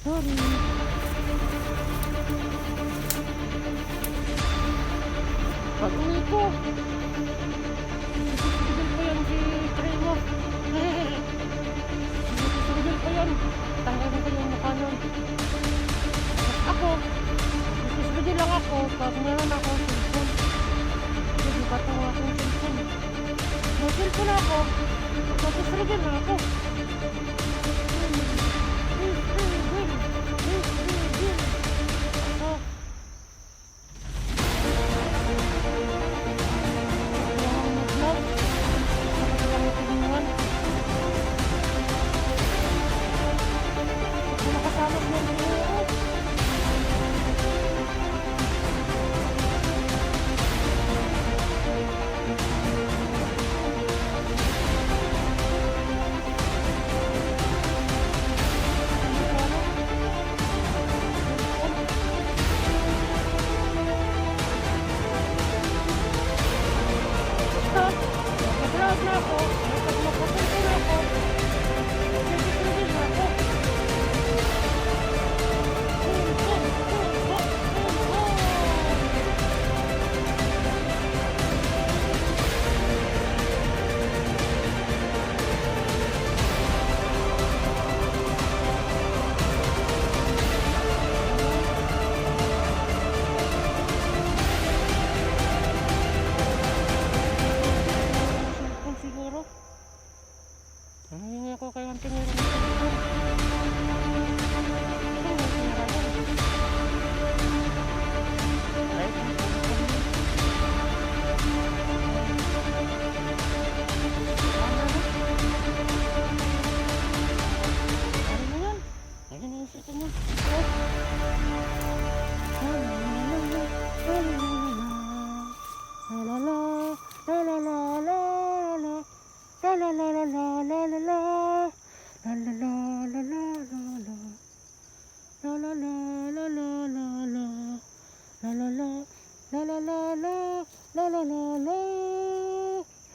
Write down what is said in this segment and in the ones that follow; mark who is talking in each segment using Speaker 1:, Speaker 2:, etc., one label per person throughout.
Speaker 1: Sorry. Pag-uwi ko, susunod pa yan si Primo. Susunod pa yan. Tanggalin ko yung mukha nun. Ako, susunod lang ako pag meron akong cellphone. Hindi ba ito akong cellphone? May cellphone ako, susunod na ako.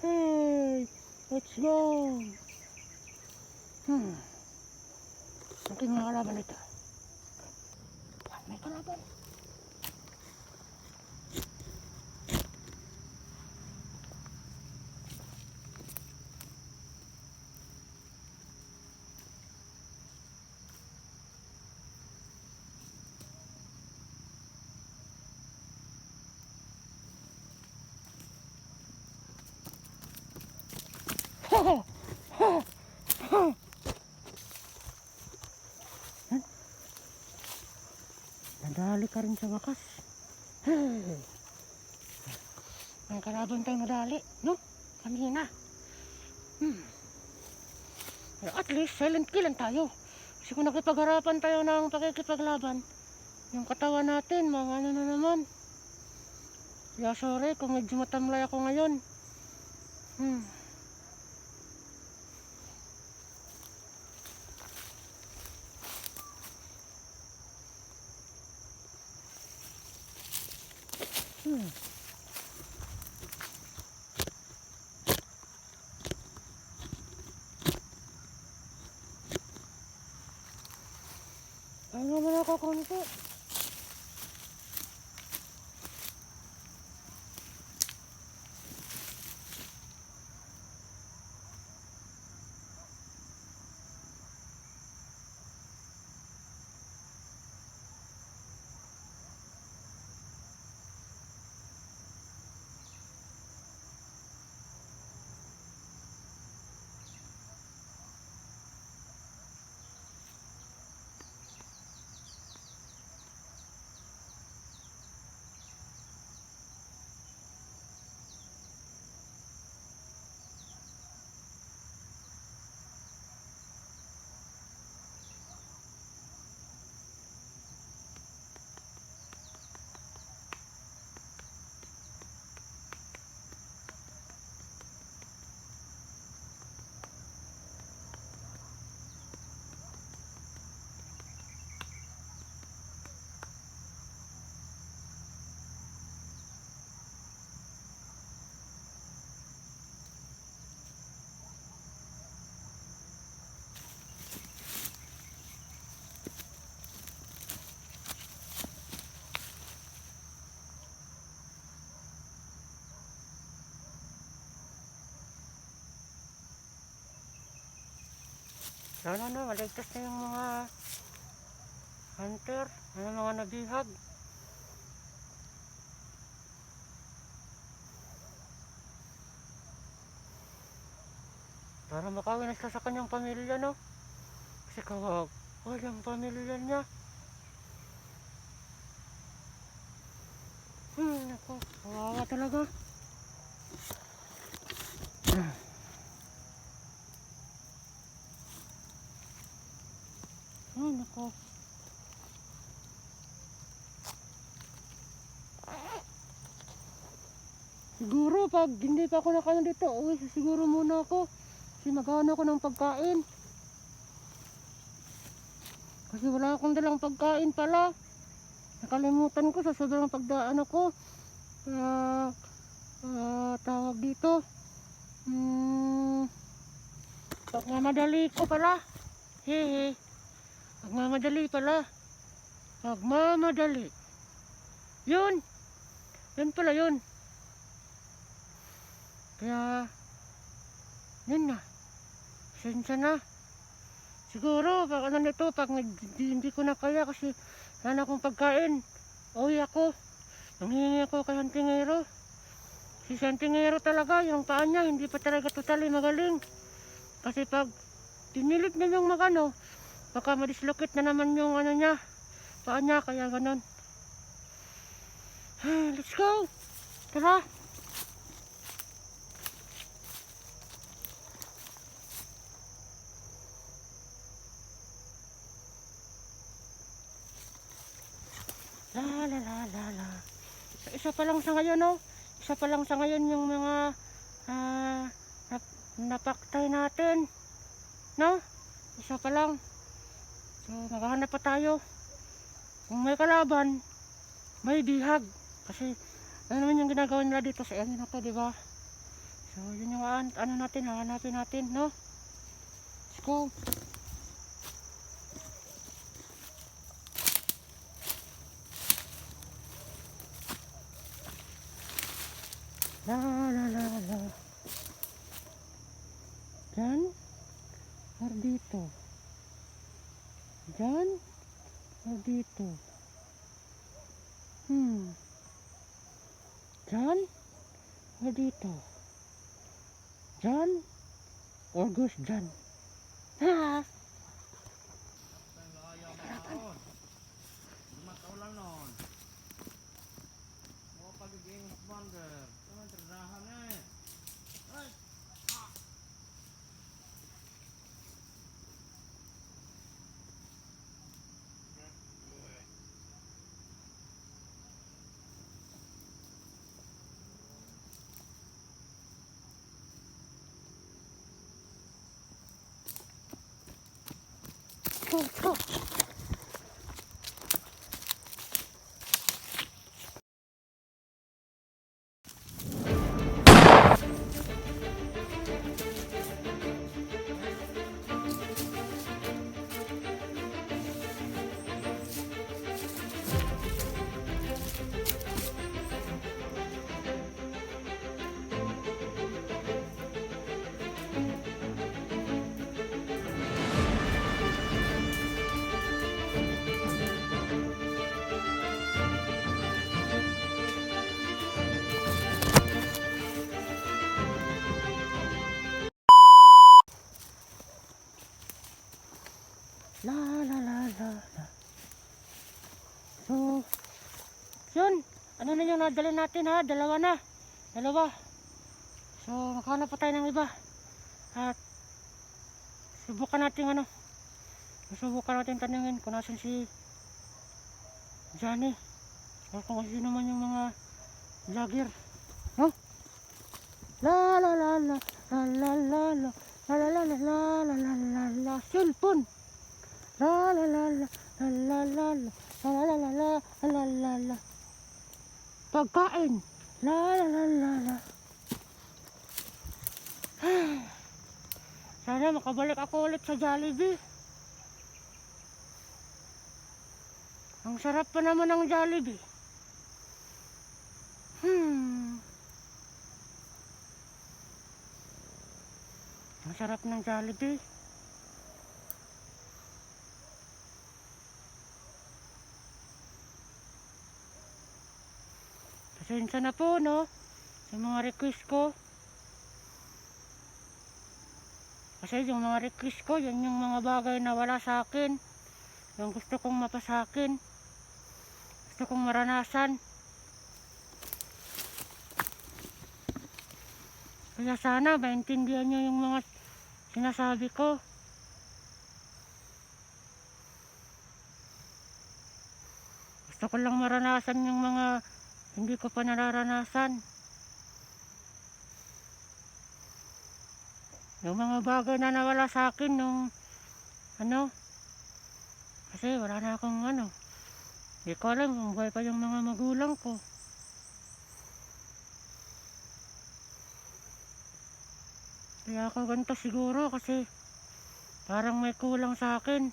Speaker 1: Hey, let's go. Mungkin mga kalaban ito. May kalaban. Nadali ka rin sa wakas. Ang kalaban tayo nadali, no? Kanina. Pero at least silent kill lang tayo. Kasi kung nakipagharapan tayo ng pakikipaglaban, yung katawan natin, mga ano na naman. Kaya sorry kung medyo matamlay ako ngayon. Ano naman ako konti? Sana na, maligtas na yung mga hunter, mga nabihag. Para makawin na siya sa kanyang pamilya, no? Kasi walang pamilya niya. Naku, kawawa talaga. Naku. Siguro pag hindi pa ako nakaano dito, uwi siguro muna ako. Kasi maghanap ako ng pagkain. Kasi wala akong dalang pagkain pala. Nakalimutan ko sa sobrang pagdaan ako. Tawag dito. Pagmamadali ko pala. Hehe. Pagmamadali pala. Pagmamadali. Yun. Yun pala yun. Kaya, yun na. Sensya na. Siguro, pag ano nito, pag hindi ko na kaya kasi wala akong pagkain. Uwi ako. Nanghihingi ako kay Santingero. Si Santingero talaga, yung paa niya, hindi pa talaga totally magaling. Kasi pag tinilit niya yung magano, baka madislocate na naman yung ano niya, paa niya, kaya ganon. Let's go! Tara! La la la la la. Isa pa lang sa ngayon, no? Isa pa lang sa ngayon yung mga napaktay natin, no? Isa pa lang. So maghahanap pa tayo. Kung may kalaban, may bihag. Kasi ano naman yung ginagawa nila dito sa area na to, diba? So yun yung ano natin, hahanapin natin, no? Let's go. La la la la. Diyan or dito? Diyan or dito? Diyan or dito? Diyan or goes diyan? Ha? Go. La la la la la. So, yun. Ano na yung nadala natin, ha? Dalawa na. So, makahanap pa tayo ng iba. At subukan natin tanungin kung nasan si Johnny. O kung sino man yung mga vlogger. No? La la la la la la la la la la la la la la la la. Cellphone. La la la la la la la la la la la la la la. Pagkain. La la la la la. Sana makabalik ako ulit sa Jollibee. Ang sarap pa naman ng Jollibee. Ang sarap ng Jollibee. Pasensya na po, no, sa mga request ko. Kasi yung mga request ko, yan yung mga bagay na wala sa akin. Yung gusto kong mapasakin. Gusto kong maranasan. Kaya sana maintindihan nyo yung mga sinasabi ko. Gusto ko lang maranasan yung mga hindi ko pa nararanasan. Yung mga bagay na nawala sa akin nung kasi wala na akong hindi ko alam kung buhay pa yung mga magulang ko. Kaya ako ganito siguro kasi parang may kulang sa akin.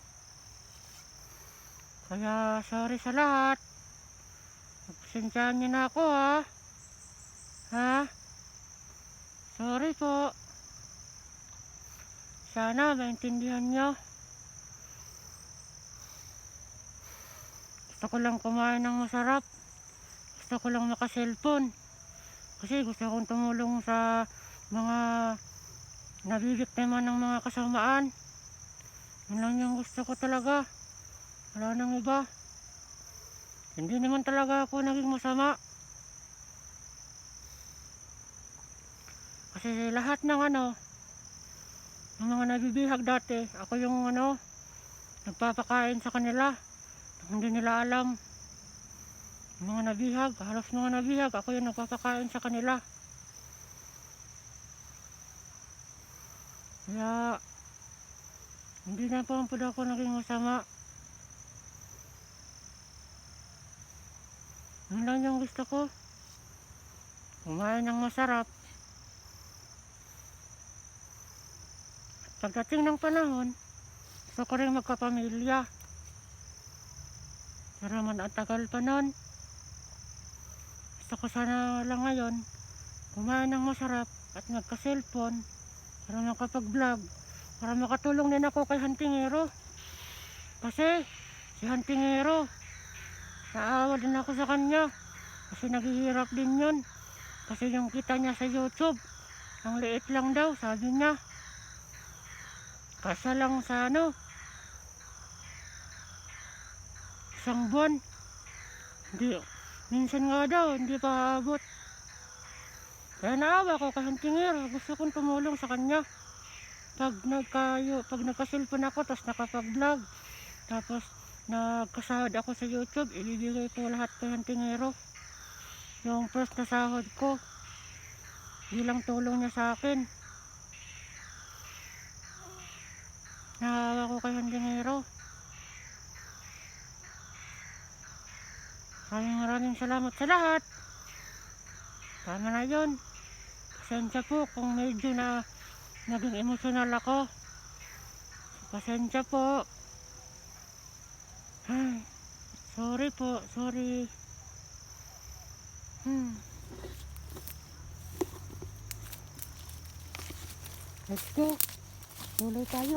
Speaker 1: Kaya sorry sa lahat. Pasensyahan niyo na ako, ha? Sorry po. Sana maintindihan nyo. Gusto ko lang kumain ng masarap. Gusto ko lang maka-cellphone. Kasi gusto kong tumulong sa mga nabibiktima ng mga kasamaan. Yun lang yung gusto ko talaga. Wala nang iba. Hindi naman talaga ako naging masama. Kasi lahat ng ng mga nabibihag dati, ako yung nagpapakain sa kanila. Hindi nila alam. Yung mga nabihag, halos mga nabihag, ako yung nagpapakain sa kanila. Kaya hindi na po ako naging masama. Yun lang yung gusto ko. Kumain ng masarap. Pagdating ng panahon, gusto ko rin magkapamilya. Pero man ang tagal pa nun. Gusto ko sana lang ngayon kumain ng masarap at magka-cellphone para makapag-vlog, para makatulong din ako kay Hantingero. Kasi si Hantingero, naawa din ako sa kanya kasi naghihirap din yun. Kasi yung kita niya sa YouTube, ang liit lang daw, sabi niya. Kasa lang sa isang buwan. Hindi, minsan nga daw, hindi pa abot. Kaya naawa ko kay Hantingero, gusto kong tumulong sa kanya. Pag nagka-cellphone ako, tapos nakapag-vlog, tapos nagkasahod ako sa YouTube, ibibigay ko lahat kay Hantingero. Yung first na sahod ko, bilang tulong niya sa akin. Naawa ko kay Hantingero. Maraming salamat sa lahat. Tama na yun. Pasensya po kung medyo na naging emotional ako. Pasensya po. Ay, sorry po, sorry. Let's go. Tuloy tayo.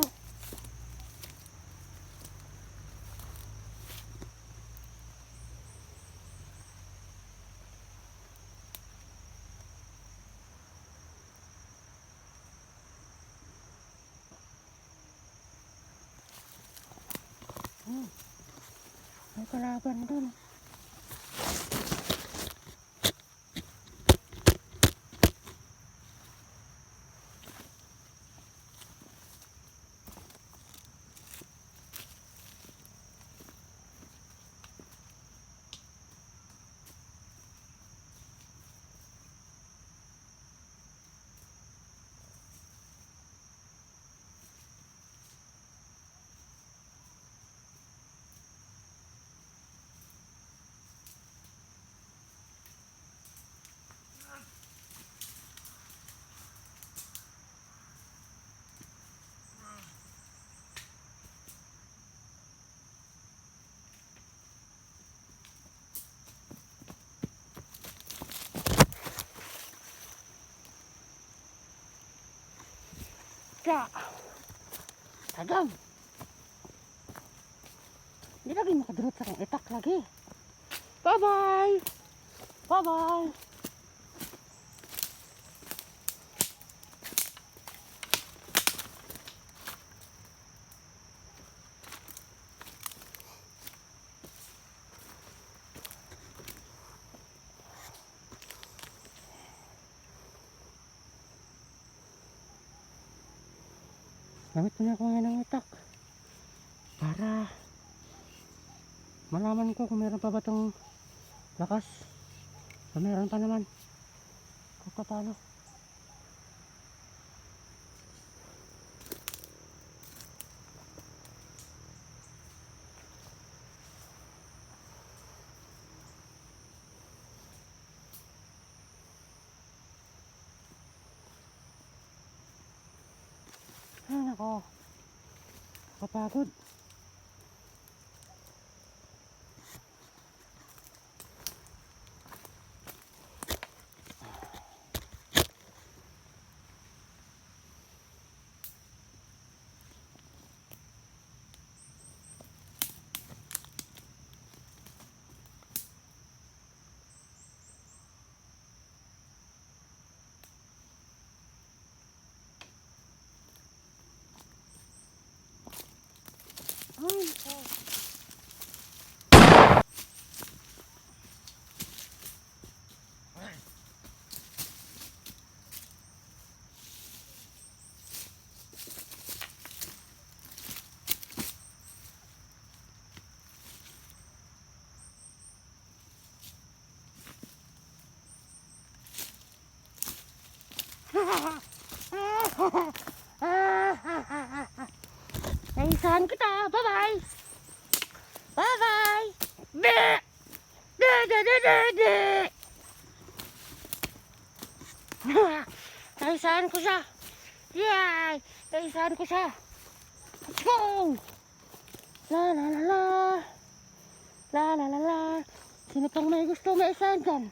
Speaker 1: May kalaban dun. Kaya, tagam. Hindi lagi makadurot sa kong itak lagi. Bye-bye! Bye-bye. Gamit ko na ako ngayon ng itak para malaman ko kung meron pa ba itong lakas o meron pa naman kung paano. Ay nako, kapagod. Ay nako. Naisahan kita. Bye-bye. Bye-bye. Be! De de de de de. Naisahan ko siya. Yay! Naisahan ko siya. Let's go! La la la la. La la la la. Sino pang may gusto maisahan dyan?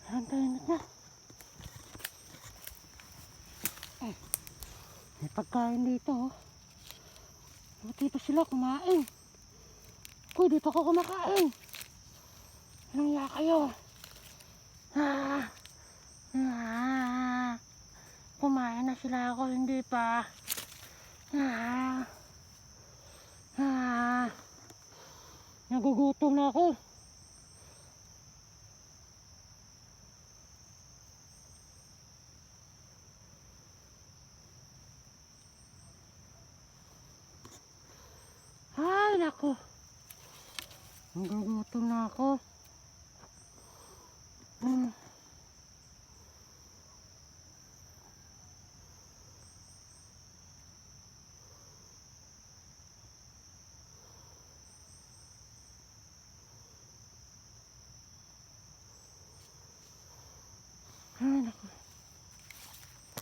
Speaker 1: Antayin na. May pagkain dito. Buti pa sila kumain. Kuy, dito ako kumakain. Anong ya kayo? Kumain na sila, ako hindi pa. Nagugutom na ako. Ay nako, nagugutom na ako. Ay nako,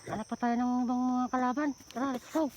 Speaker 1: hanap pa tayo ng ibang mga kalaban. Tara, let's go.